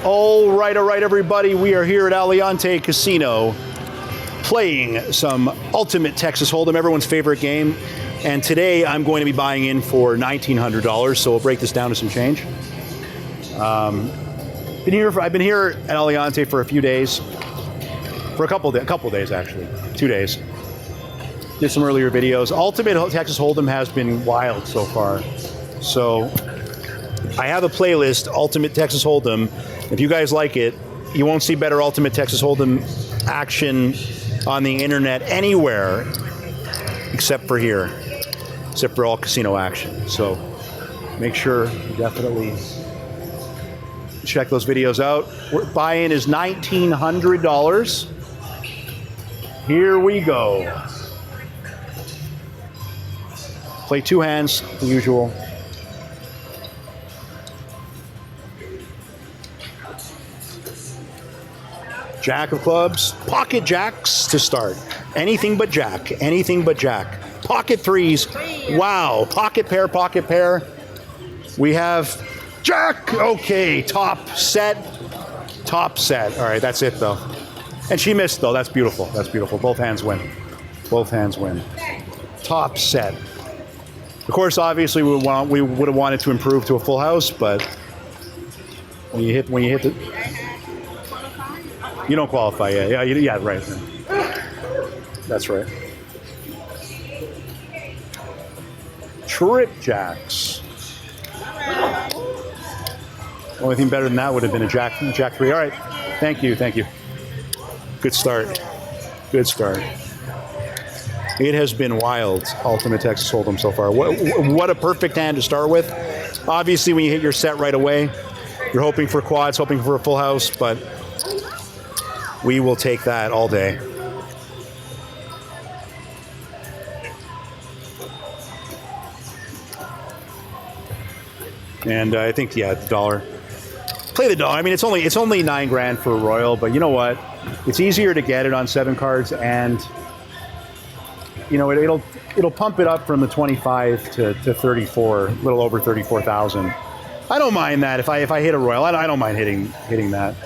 All right, everybody. We are here at Aliante Casino playing some Ultimate Texas Hold'em, everyone's favorite game. And today I'm going to be buying in for $1,900, so we'll break this down to some change. I've been here at Aliante for a few days, for a couple days actually, 2 days. Did some earlier videos. Ultimate Texas Hold'em has been wild so far. So I have a playlist, Ultimate Texas Hold'em. If you guys like it, you won't see better Ultimate Texas Hold'em action on the internet anywhere except for here, except for All Casino Action. So make sure you definitely check those videos out. Buy-in is $1,900. Here we go. Play two hands, the usual. Jack of clubs, pocket jacks to start. Anything but jack, anything but jack. Pocket threes, wow. Pocket pair. We have jack, okay, top set. All right, that's it though. And she missed though, that's beautiful. Both hands win. Top set. Of course, obviously, we would have wanted to improve to a full house, but when you hit the, you don't qualify. Yeah, right. That's right. Trip jacks. Only thing better than that would have been a jack three. All right, thank you. Good start. It has been wild, Ultimate Texas Hold'em so far. What a perfect hand to start with. Obviously, when you hit your set right away, you're hoping for quads, hoping for a full house, but we will take that all day. And I think, the dollar. Play the dollar. I mean, it's only $9 for a Royal, but you know what? It's easier to get it on 7 cards, and you know, it'll pump it up from the 25 to 34, a little over 34,000. I don't mind that if I hit a Royal. I don't mind hitting that.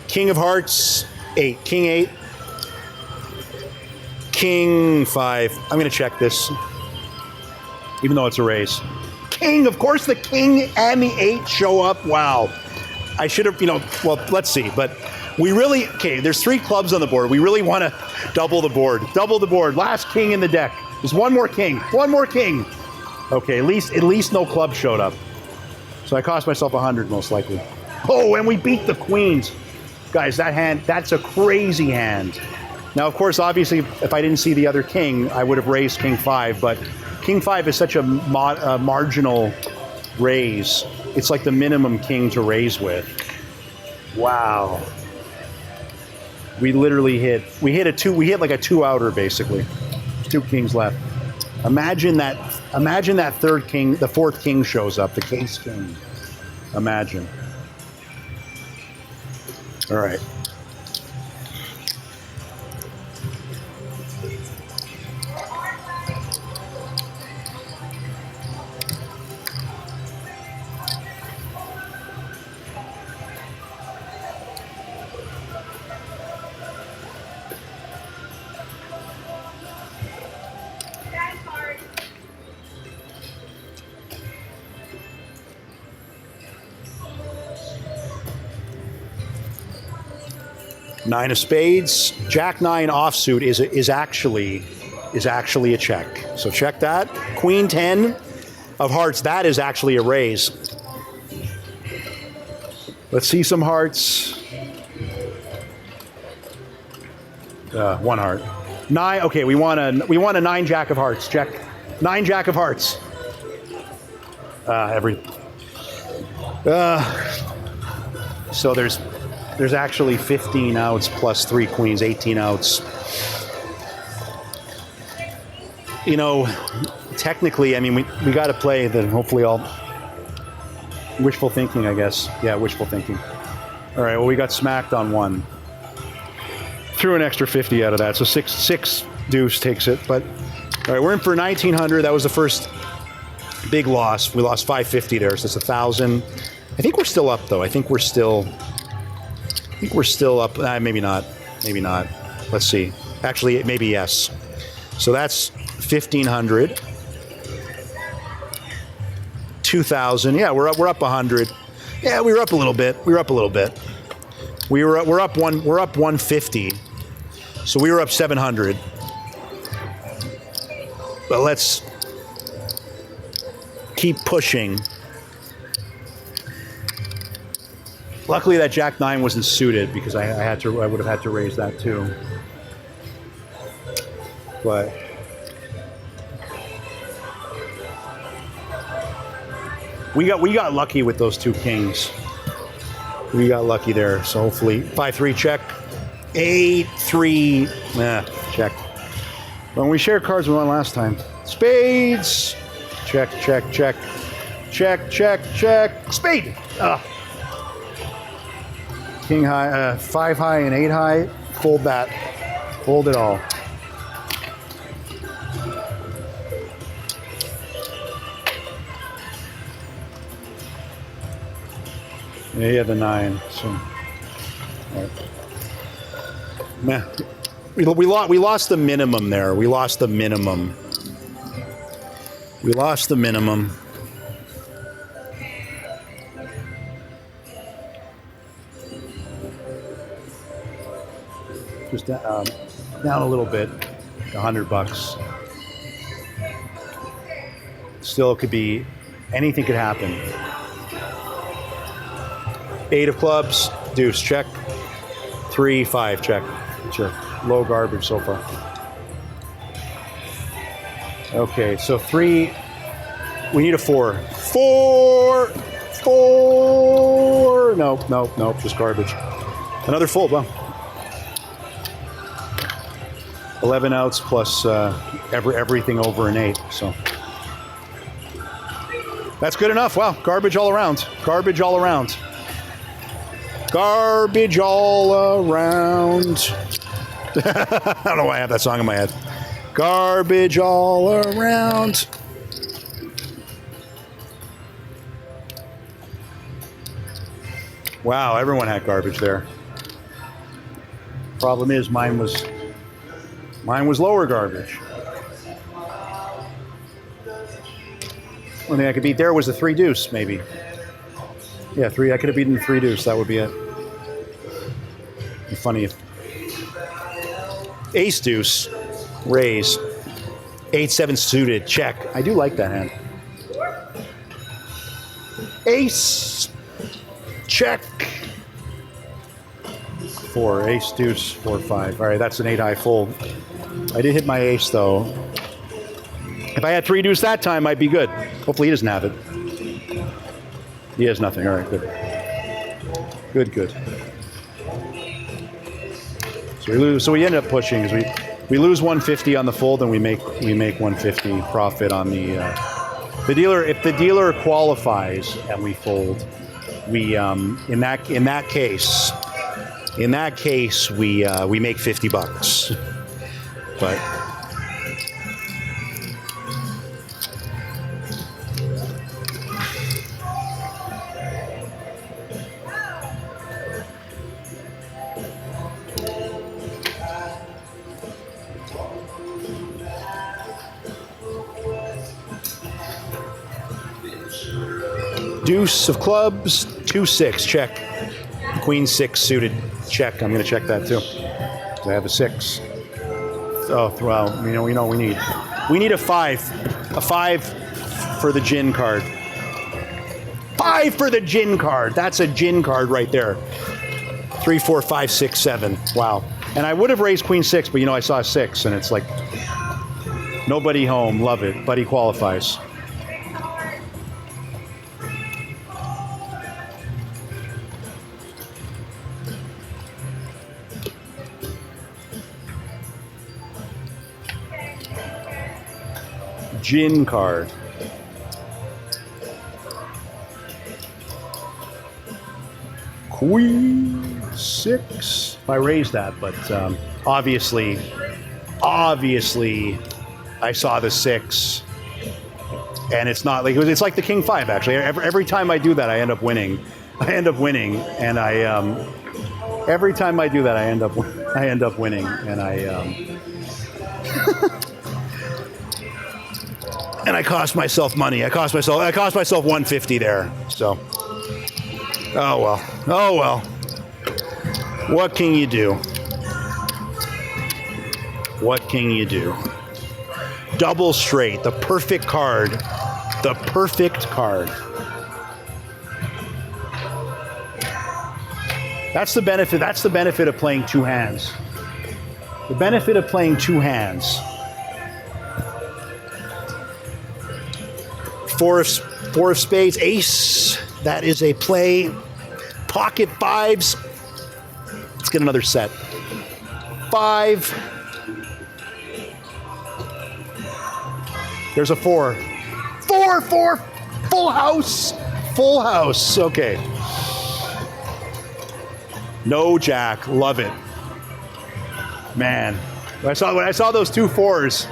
King of Hearts, 8. King 8. King 5. I'm going to check this, even though it's a raise. King, of course, the King and the 8 show up. Wow. I should have, well, let's see, but we really, there's 3 clubs on the board. We really want to double the board. Last king in the deck. There's one more king. Okay, at least no club showed up. So I cost myself 100 most likely. Oh, and we beat the queens. Guys, that's a crazy hand. Now, of course, obviously, if I didn't see the other king, I would have raised King 5, but King 5 is such a marginal raise. It's like the minimum king to raise with. Wow. We literally hit like a 2-outer basically. There's 2 kings left. Imagine that third king, the 4th king shows up, the case king. Imagine. All right. Nine of spades, Jack 9 offsuit is actually a check. So check that. Queen 10 of hearts, that is actually a raise. Let's see some hearts. 1 heart. 9. Okay, we want a 9 Jack of hearts. Check. 9 Jack of hearts. So there's actually 15 outs plus 3 queens, 18 outs. Technically, I mean, we got to play the, hopefully all wishful thinking, I guess. Yeah, wishful thinking. All right, well, we got smacked on 1. Threw an extra 50 out of that, so six deuce takes it. But all right, we're in for 1,900. That was the first big loss. We lost 550 there, so it's 1,000. I think we're still up though. I think we're still up. Maybe not. Maybe not. Let's see. Actually, maybe yes. So that's 1,500. 2,000. Yeah, we're up 100. Yeah, we were up a little bit. We're up 150. So we were up 700. But let's keep pushing. Luckily that Jack 9 wasn't suited because I would have had to raise that too. But we got lucky with those two kings. We got lucky there. So hopefully 5-3 check. 8-3 check. When we shared cards, we won last time. Spades. Check, check, check. Check, check, check. Spade. King high, 5 high and 8 high. Fold that. Fold it all. Yeah, he had the 9. So, all right. Man, we lost the minimum there. We lost the minimum. We lost the minimum. Just down a little bit, $100. Still, it could be anything. Could happen. 8 of clubs, deuce, check. 3, 5, check. Sure. Low garbage so far. Okay, so 3. We need a 4. 4. Nope, nope, nope. Just garbage. Another fold. Well, 11 outs plus everything over an 8. So that's good enough. Wow, garbage all around. Garbage all around. Garbage all around. I don't know why I have that song in my head. Garbage all around. Wow, everyone had garbage there. Problem is, mine was lower garbage. One thing I could beat there was the 3 deuce, maybe. Yeah, 3. I could have beaten the 3 deuce. That would be it. It'd be funny if ace deuce, raise, 8-7 suited, check. I do like that hand. Ace, check. 4, ace deuce, 4, 5. All right, that's an 8 high fold. I did hit my ace though. If I had 3 deuce that time, I'd be good. Hopefully he doesn't have it. He has nothing. All right, good. Good, good. So we end up pushing because we lose 150 on the fold and we make 150 profit on the dealer. If the dealer qualifies and we fold, we in that case we make $50. But deuce of clubs, 2-6, check. Queen 6 suited, check. I'm going to check that too. I have a 6. Oh, well, we know we need a 5. A 5 for the gin card. 5 for the gin card. That's a gin card right there. 3, 4, 5, 6, 7. Wow. And I would have raised Queen 6, but I saw a 6, and it's like nobody home. Love it. But he qualifies. Gin card. Queen 6. I raised that, but obviously I saw the 6. And it's not like it's like the king five actually. Every time I do that, I end up winning. And every time I do that, I end up winning, and and I cost myself money. I cost myself 150 there. So, oh well. What can you do? What can you do? Double straight, the perfect card. The perfect card. That's the benefit. That's the benefit of playing two hands. The benefit of playing two hands. Four of spades, ace. That is a play. Pocket fives. Let's get another set. 5. There's a 4. 4. Full house. Full house. Okay. No jack. Love it. Man. When I saw those two fours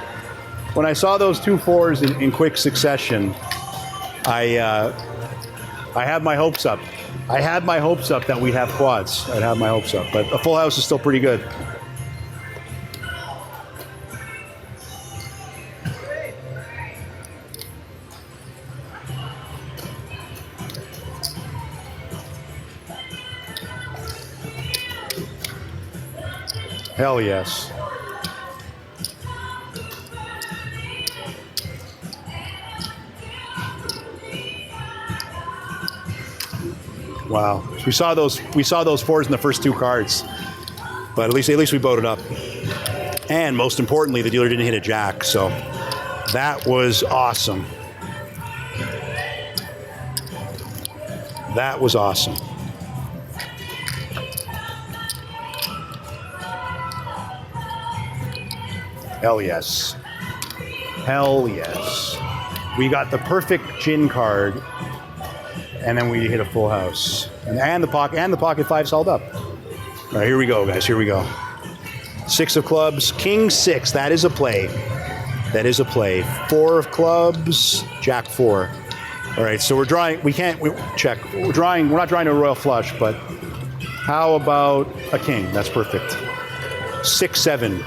in quick succession, I had my hopes up. I had my hopes up that we'd have quads. I'd have my hopes up. But a full house is still pretty good. Hell yes. Wow. We saw those fours in the first two cards. But at least we boated up. And most importantly, the dealer didn't hit a jack, so that was awesome. That was awesome. Hell yes. Hell yes. We got the perfect gin card, and then we hit a full house. And the pocket fives held up. All right, here we go, guys. Here we go. 6 of clubs, king 6. That is a play. That is a play. 4 of clubs, jack 4. All right, so we're drawing. Check. We're drawing. We're not drawing a royal flush, but how about a king? That's perfect. 6, 7.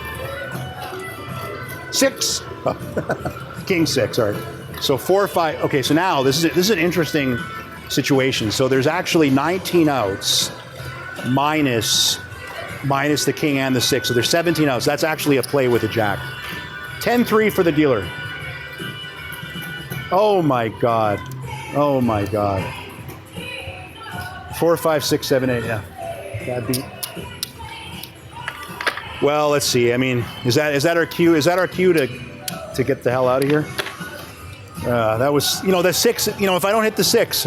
6. King 6. All right. So 4, 5. Okay. So now this is an interesting situation. So there's actually 19 outs minus the king and the 6. So there's 17 outs. That's actually a play with a jack. 10-3 for the dealer. Oh my God. Oh my God. 4, 5, 6, 7, 8. Yeah. Bad beat. Well, let's see. I mean, is that our cue? Is that our cue to get the hell out of here? That was, the 6. If I don't hit the 6,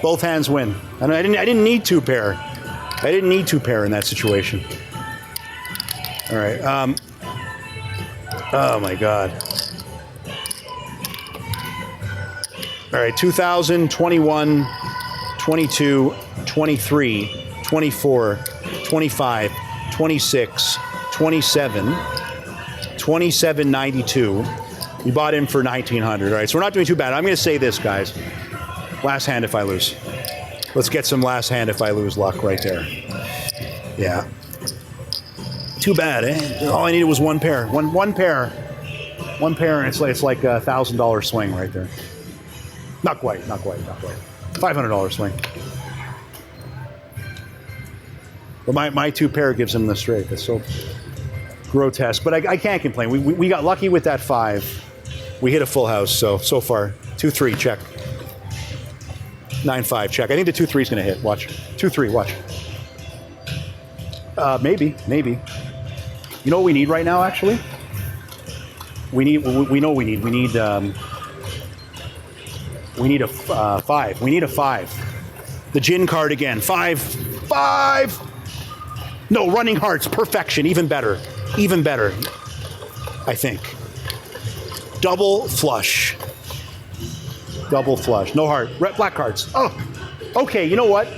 both hands win. And I didn't need 2 pair. I didn't need 2 pair in that situation. All right. Oh my God. All right. 2000, 21, 22, 23, 24, 25, 26, 27, 27.92. We bought in for 1900. All right, so we're not doing too bad. I'm going to say this, guys. Last hand if I lose. Let's get some last hand if I lose luck right there. Yeah. Too bad, eh? All I needed was 1 pair. One pair. 1 pair, and it's like a $1,000 swing right there. Not quite. $500 swing. But my 2 pair gives him the straight. That's so grotesque. But I can't complain. We got lucky with that 5. We hit a full house. So far, 2-3 check. 9-5 check. I think the 2-3 is going to hit. Watch. 2-3. Watch. Maybe. You know what we need right now? Actually, we need a 5. We need a 5. The gin card again. 5. No, running hearts, perfection, even better, I think. Double flush, no heart, black cards. Oh, okay, you know what?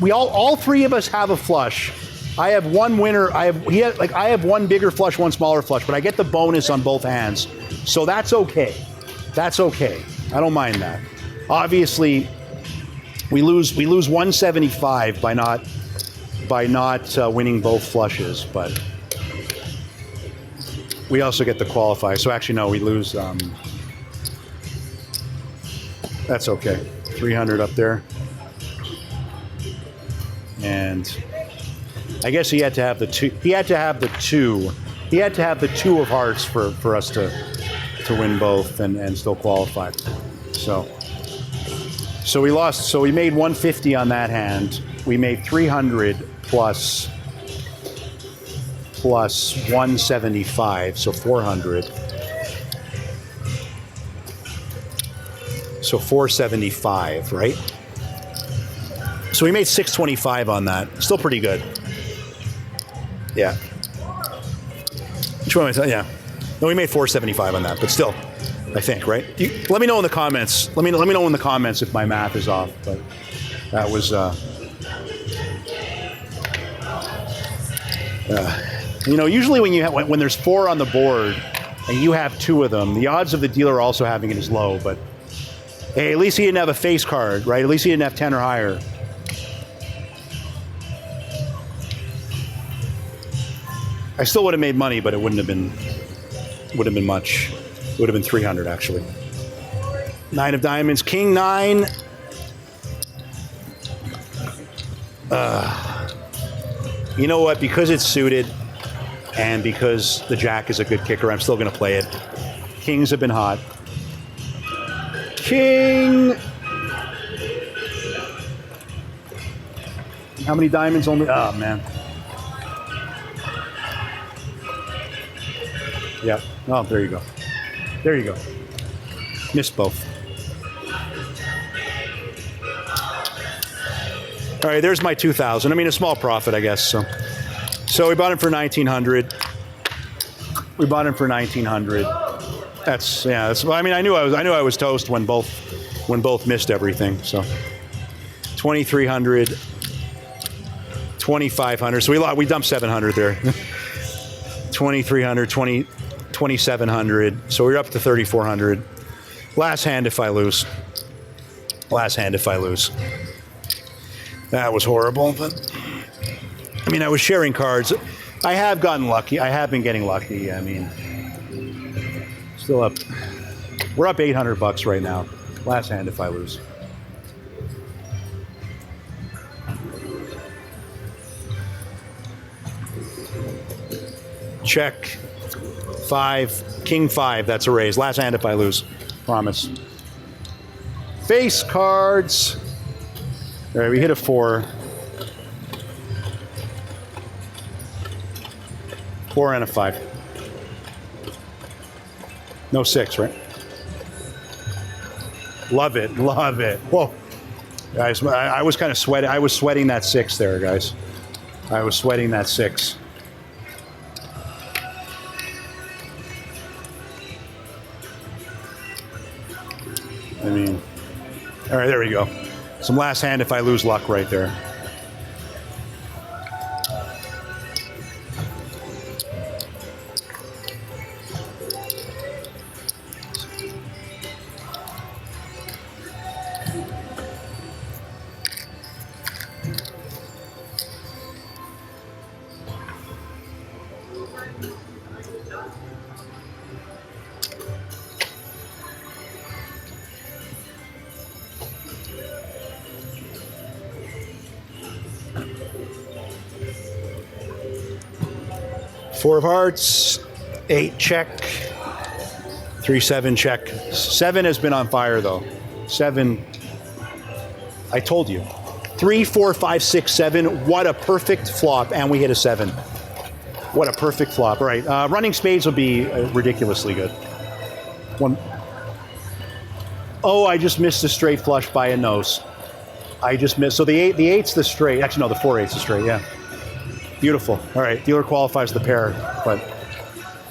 All 3 of us have a flush. I have one winner. I have one bigger flush, one smaller flush, but I get the bonus on both hands, so that's okay. That's okay. I don't mind that. Obviously, we lose 175 by not winning both flushes, but we also get the qualify. So actually, no, we lose. That's okay. 300 up there, and I guess he had to have the two. He had to have the two. He had to have the two of hearts for us to win both and still qualify. So we lost. So we made 150 on that hand. We made 300 plus 175, so 400. So 475, right? So we made 625 on that. Still pretty good. Yeah. Which one am I telling? Yeah. No, we made 475 on that, but still, I think, right? Let me know in the comments. Let me know in the comments if my math is off. But that was. Usually when there's 4 on the board and you have 2 of them, the odds of the dealer also having it is low. But hey, at least he didn't have a face card, right? At least he didn't have 10 or higher. I still would have made money, but it wouldn't have been much. It would have been 300 actually. 9 of diamonds, king 9. You know what? Because it's suited, and because the jack is a good kicker, I'm still going to play it. Kings have been hot. King. How many diamonds only? Oh man. Yeah. Oh, there you go. There you go. Missed both. All right, there's my 2,000. I mean, a small profit, I guess. So we bought him for 1,900. We bought him for 1,900. That's. I mean, I knew I was toast when both missed everything. So 2,300, 2,500. So we dumped 700 there. 2,300, 2,700. So we're up to 3,400. Last hand if I lose. Last hand if I lose. That was horrible, but I mean, I was sharing cards. I have gotten lucky. I have been getting lucky. I mean, still up. We're up $800 right now. Last hand if I lose. Check. 5. King 5. That's a raise. Last hand if I lose. Promise. Face cards. All right, we hit a 4. 4 and a 5. No 6, right? Love it, love it. Whoa. Guys, I was kind of sweating. I was sweating that 6 there, guys. I was sweating that 6. I mean, all right, there we go. Some last hand if I lose luck right there. Four of hearts, 8 check, 3-7 check. 7 has been on fire though. 7, I told you. 3, 4, 5, 6, 7. What a perfect flop, and we hit a 7. What a perfect flop. All right, running spades will be ridiculously good. One. Oh, I just missed the straight flush by a nose. I just missed. So the 8's the straight. Actually, no, the 4-8's the straight. Yeah. Beautiful. All right, dealer qualifies the pair, but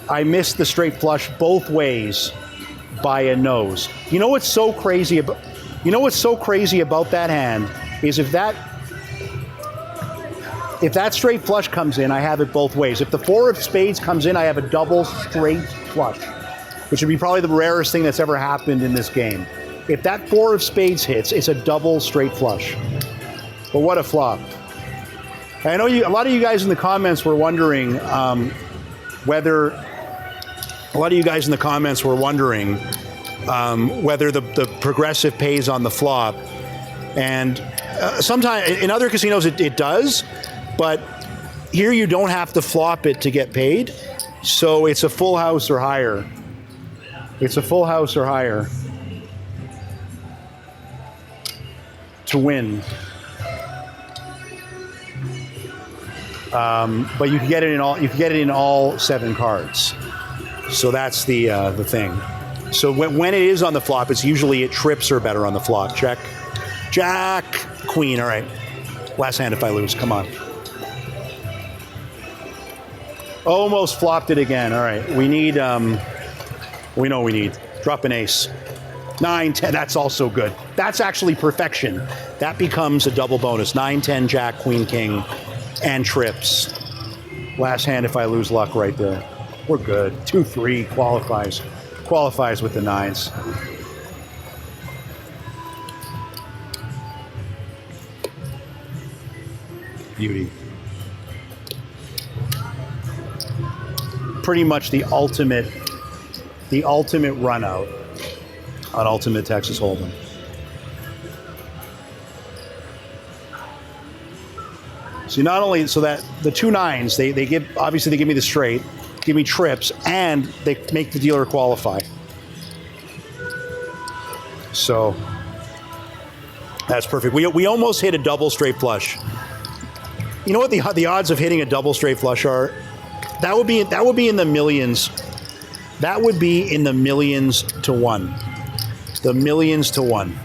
I missed the straight flush both ways by a nose. You know what's so crazy about? You know what's so crazy about that hand is if that. If that straight flush comes in, I have it both ways. If the 4 of spades comes in, I have a double straight flush, which would be probably the rarest thing that's ever happened in this game. If that 4 of spades hits, it's a double straight flush. But what a flop. I know a lot of you guys in the comments were wondering whether the progressive pays on the flop. And sometimes in other casinos it does, but here you don't have to flop it to get paid. So it's a full house or higher. It's a full house or higher to win. But you can get it in all. You can get it in all 7 cards. So that's the thing. So when it is on the flop, it's usually it trips or better on the flop. Check, Jack, Queen. All right. Last hand if I lose. Come on. Almost flopped it again. All right. We need. We know we need. Drop an ace. 9, 10. That's also good. That's actually perfection. That becomes a double bonus. 9, 10, Jack, Queen, King. And trips. Last hand if I lose luck right there. We're good. 2-3 qualifies. Qualifies with the 9s. Beauty. Pretty much the ultimate run out on Ultimate Texas Hold'em. So not only that the 2 9s, they give me the straight, give me trips, and they make the dealer qualify. So that's perfect. We almost hit a double straight flush. You know what the odds of hitting a double straight flush are? That would be in the millions. That would be in the millions to 1. The millions to 1.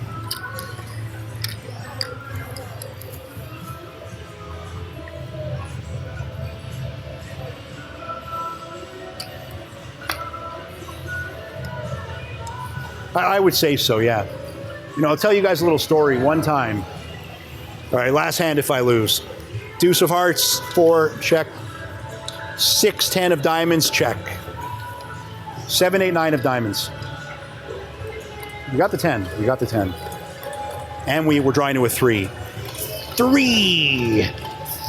I would say so, yeah. You know, I'll tell you guys a little story. One time, all right, last hand if I lose. Deuce of hearts, 4, check. 6, 10 of diamonds, check. 7, 8, 9 of diamonds. We got the 10. We got the 10. And we were drawing to a 3. 3.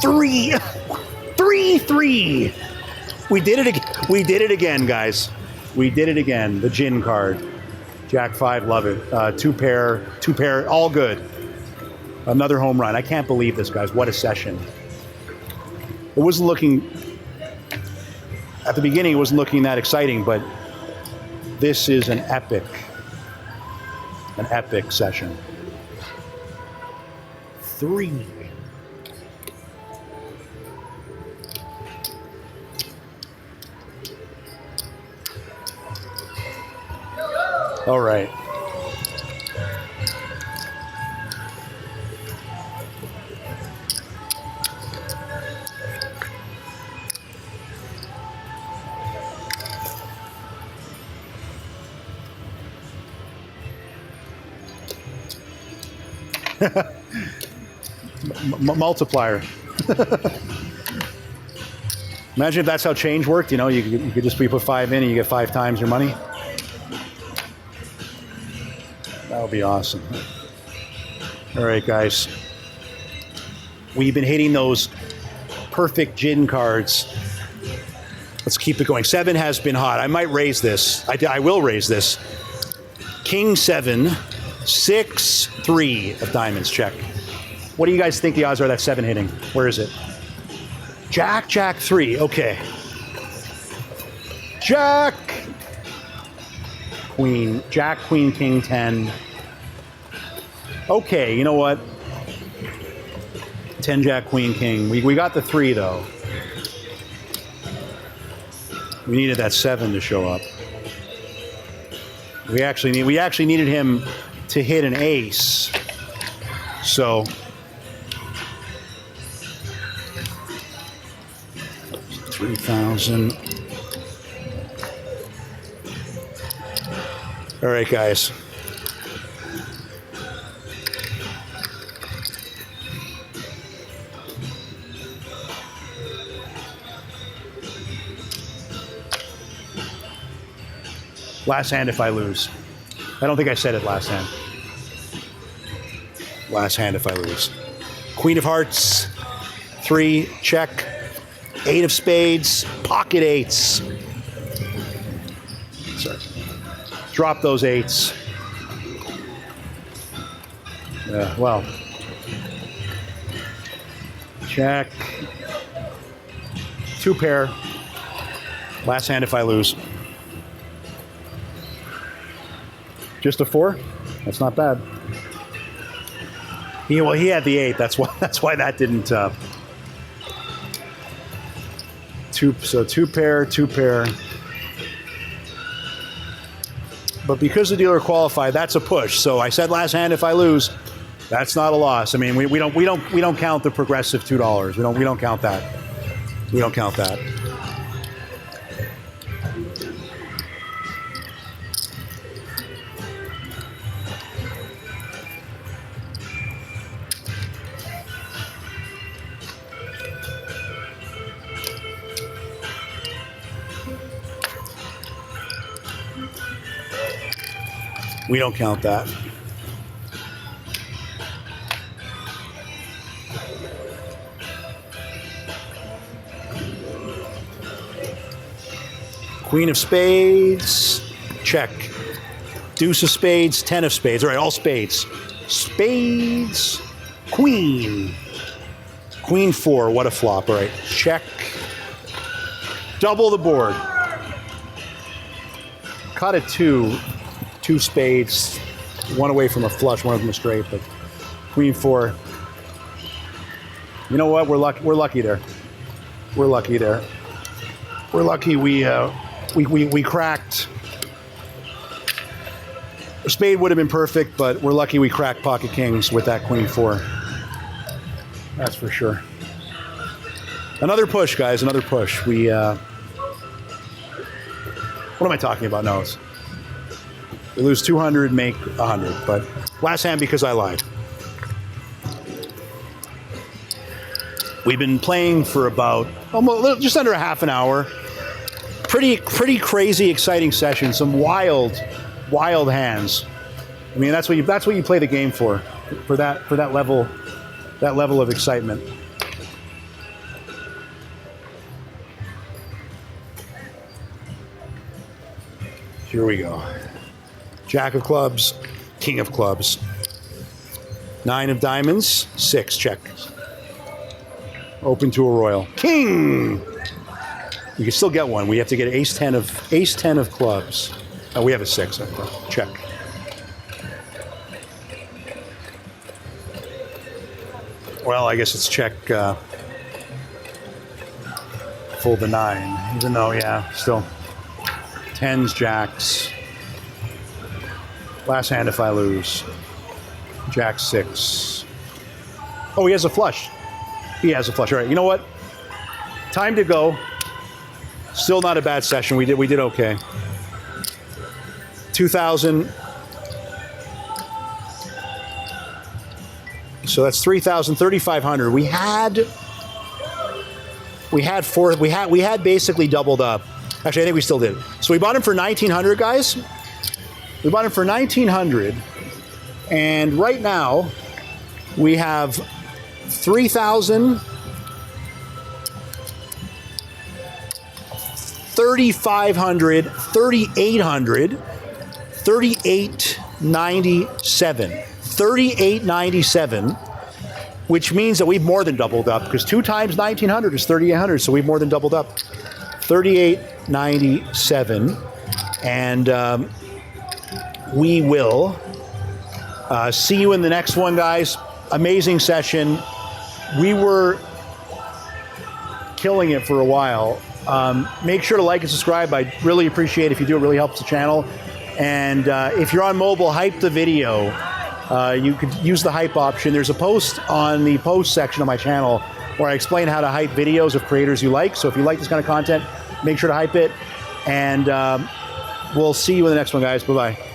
3. 3, 3. We did it again. We did it again, guys. We did it again. The gin card. Jack 5, love it. 2 pair, all good. Another home run. I can't believe this, guys. What a session. It wasn't looking, at the beginning, it wasn't looking that exciting, but this is an epic session. 3. All right. Multiplier. Imagine if that's how change worked. You know, you could just put 5 in and you get 5 times your money. That would be awesome. All right, guys. We've been hitting those perfect gin cards. Let's keep it going. 7 has been hot. I might raise this. I will raise this. King 7, 6, 3 of diamonds. Check. What do you guys think the odds are that 7 hitting? Where is it? Jack, Jack 3. Okay. Jack. Queen. Jack, Queen, King 10. Okay, you know what? 10, Jack, Queen, King. We got the 3 though. We needed that 7 to show up. We actually needed him to hit an ace. So 3,000. All right, guys. Last hand if I lose. I don't think I said it last hand. Last hand if I lose. Queen of hearts, 3, check. 8 of spades, pocket 8s. Sorry. Drop those 8s. Yeah, well. Check. 2 pair. Last hand if I lose. Just a 4? That's not bad. He had the 8. That's why that didn't. 2 pair, 2 pair. But because the dealer qualified, that's a push. So I said last hand if I lose. That's not a loss. I mean, we don't count the progressive $2. We don't count that. We don't count that. We don't count that. Queen of spades, check. Deuce of spades, 10 of spades. All right, all spades. Spades, queen. Queen 4, what a flop. All right, check. Double the board. Cut a 2. 2 spades, 1 away from a flush, 1 of them a straight, but queen 4. You know what? We're lucky there. We're lucky there. We're lucky we cracked. A spade would have been perfect, but we're lucky we cracked pocket kings with that queen 4. That's for sure. Another push, guys. Another push. What am I talking about? No. We lose 200, make 100. But last hand because I lied. We've been playing for about just under a half an hour. Pretty crazy, exciting session. Some wild hands. I mean, that's what you play the game for that level of excitement. Here we go. Jack of clubs, king of clubs. 9 of diamonds, 6, check. Open to a royal. King! You can still get one. We have to get ace 10 of clubs. Oh, we have a 6, I thought. Check. Well, I guess it's check fold the 9, even though, yeah, still. 10s, jacks. Last hand if I lose. Jack 6. Oh, he has a flush. He has a flush. All right, you know what? Time to go. Still not a bad session. We did okay. 2,000. So that's 3,000, 3,500. We had basically doubled up. Actually, I think we still did. So we bought him for 1,900, guys. We bought him for 1,900, and right now we have 3,000, 3,500, 3,800, 3,897, 3,897, which means that we've more than doubled up because 2 times 1,900 is 3,800, so we've more than doubled up. 3,897, and we will see you in the next one, guys. Amazing session. We were killing it for a while. Make sure to like and subscribe. I'd really appreciate it if you do. It really helps the channel. And if you're on mobile, hype the video. You could use the hype option. There's a post on the post section of my channel where I explain how to hype videos of creators you like. So if you like this kind of content, make sure to hype it. And we'll see you in the next one, guys. Bye-bye.